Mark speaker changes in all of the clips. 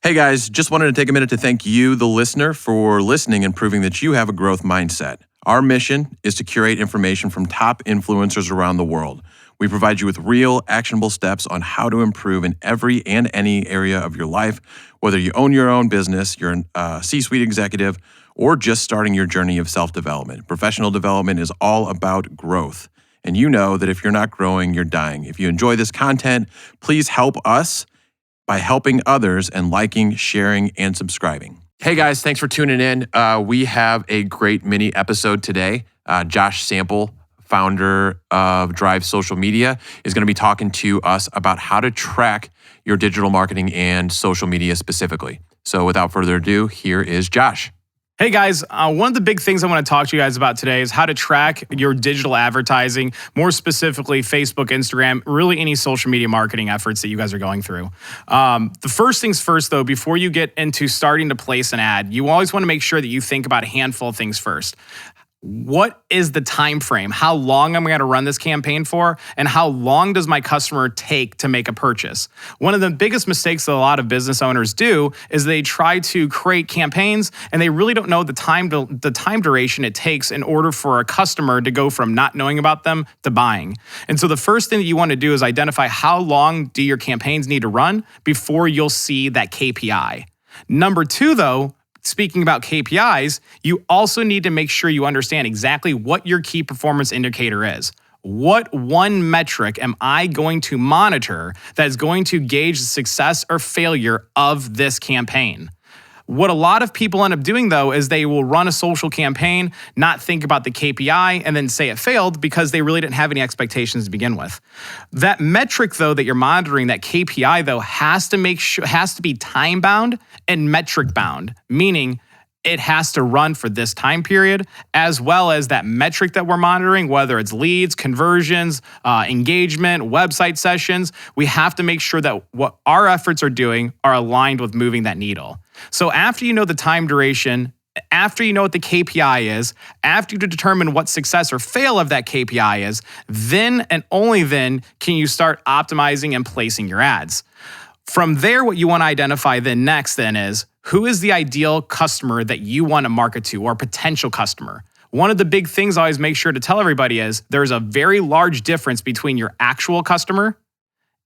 Speaker 1: Hey guys, just wanted to take a minute to thank you, the listener, for listening and proving that you have a growth mindset. Our mission is to curate information from top influencers around the world. We provide you with real, actionable steps on how to improve in every and any area of your life, whether you own your own business, you're a C-suite executive, or just starting your journey of self-development. Professional development is all about growth. And you know that if you're not growing, you're dying. If you enjoy this content, please help us by helping others and liking, sharing, and subscribing. Hey guys, thanks for tuning in. We have a great mini episode today. Josh Sample, founder of Drive Social Media, is going to be talking to us about how to track your digital marketing and social media specifically. So without further ado, here is Josh.
Speaker 2: Hey guys, one of the big things I want to talk to you guys about today is how to track your digital advertising, more specifically Facebook, Instagram, really any social media marketing efforts that you guys are going through. The first things first though, before you get into starting to place an ad, you always want to make sure that you think about a handful of things first. What is the time frame? How long am I going to run this campaign for? And how long does my customer take to make a purchase? One of the biggest mistakes that a lot of business owners do is they try to create campaigns and they really don't know the time duration it takes in order for a customer to go from not knowing about them to buying. And so the first thing that you want to do is identify how long do your campaigns need to run before you'll see that KPI. Number two, though, speaking about KPIs, you also need to make sure you understand exactly what your key performance indicator is. What one metric am I going to monitor that is going to gauge the success or failure of this campaign? What a lot of people end up doing, though, is they will run a social campaign, not think about the KPI, and then say it failed because they really didn't have any expectations to begin with. That metric, though, that you're monitoring, that KPI, though, has to be time-bound and metric-bound, meaning it has to run for this time period, as well as that metric that we're monitoring, whether it's leads, conversions, engagement, website sessions. We have to make sure that what our efforts are doing are aligned with moving that needle. So after you know the time duration, after you know what the KPI is, after you determine what success or fail of that KPI is, then and only then can you start optimizing and placing your ads. From there, what you want to identify then next is, who is the ideal customer that you want to market to or potential customer? One of the big things I always make sure to tell everybody is there's a very large difference between your actual customer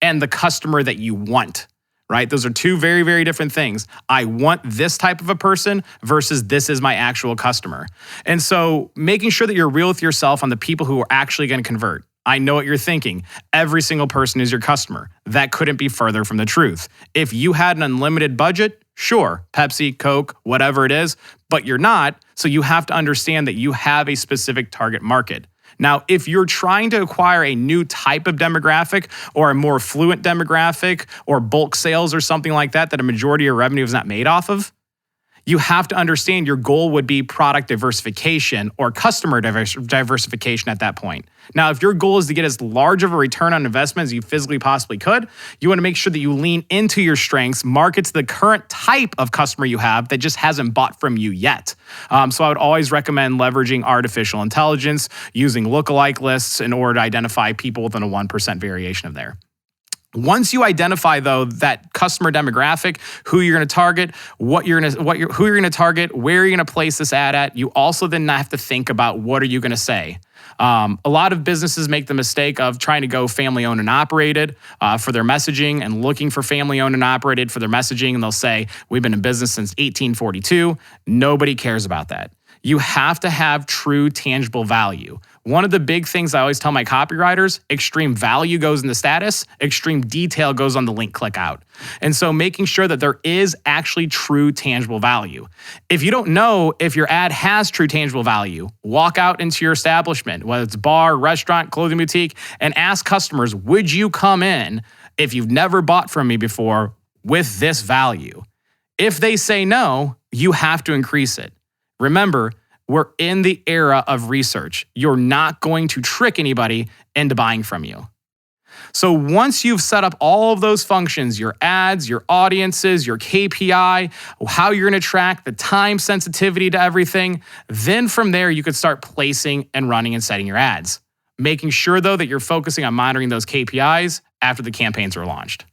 Speaker 2: and the customer that you want, right? Those are two very, very different things. I want this type of a person versus this is my actual customer. And so making sure that you're real with yourself on the people who are actually going to convert. I know what you're thinking. Every single person is your customer. That couldn't be further from the truth. If you had an unlimited budget, sure, Pepsi, Coke, whatever it is, but you're not, so you have to understand that you have a specific target market. Now, if you're trying to acquire a new type of demographic or a more fluent demographic or bulk sales or something like that a majority of your revenue is not made off of, you have to understand your goal would be product diversification or customer diversification at that point. Now, if your goal is to get as large of a return on investment as you physically possibly could, you want to make sure that you lean into your strengths, market to the current type of customer you have that just hasn't bought from you yet. So I would always recommend leveraging artificial intelligence, using lookalike lists in order to identify people within a 1% variation of there. Once you identify, though, that customer demographic, who you're going to target, who you're going to target, where you're going to place this ad at, you also then have to think about what are you going to say. A lot of businesses make the mistake of trying to go family-owned and operated for their messaging and looking for family-owned and operated for their messaging, and they'll say, we've been in business since 1842. Nobody cares about that. You have to have true tangible value. One of the big things I always tell my copywriters, extreme value goes in the status, extreme detail goes on the link click out. And so making sure that there is actually true tangible value. If you don't know if your ad has true tangible value, walk out into your establishment, whether it's bar, restaurant, clothing boutique, and ask customers, would you come in if you've never bought from me before with this value? If they say no, you have to increase it. Remember, we're in the era of research. You're not going to trick anybody into buying from you. So once you've set up all of those functions, your ads, your audiences, your KPI, how you're going to track the time sensitivity to everything, then from there you could start placing and running and setting your ads. Making sure, though, that you're focusing on monitoring those KPIs after the campaigns are launched.